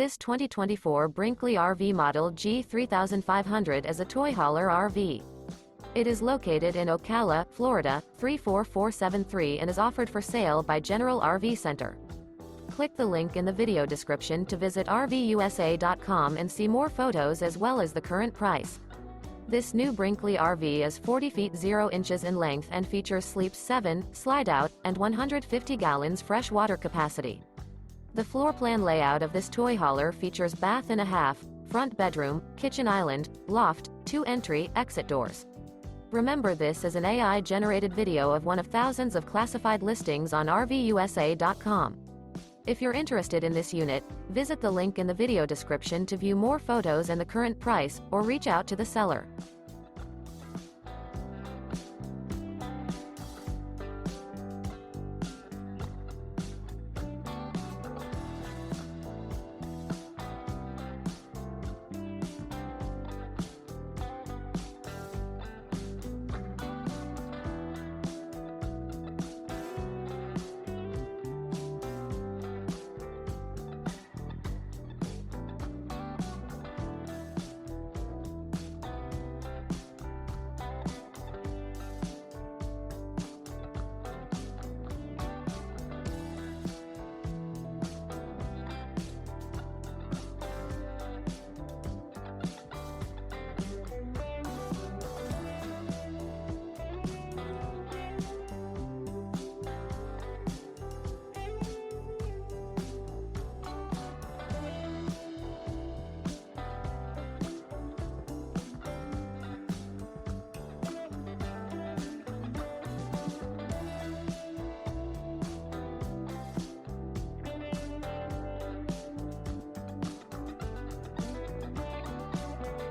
This 2024 Brinkley RV Model G 3500 is a toy hauler RV. It is located in Ocala, Florida, 34473 and is offered for sale by General RV Center. Click the link in the video description to visit RVUSA.com and see more photos as well as the current price. This new Brinkley RV is 40 feet 0 inches in length and features sleeps 7, slide-out, and 150 gallons fresh water capacity. The floor plan layout of this toy hauler features bath and a half, front bedroom, kitchen island, loft, 2 entry, exit doors. Remember, this is an AI-generated video of one of thousands of classified listings on RVUSA.com. If you're interested in this unit, visit the link in the video description to view more photos and the current price, or reach out to the seller.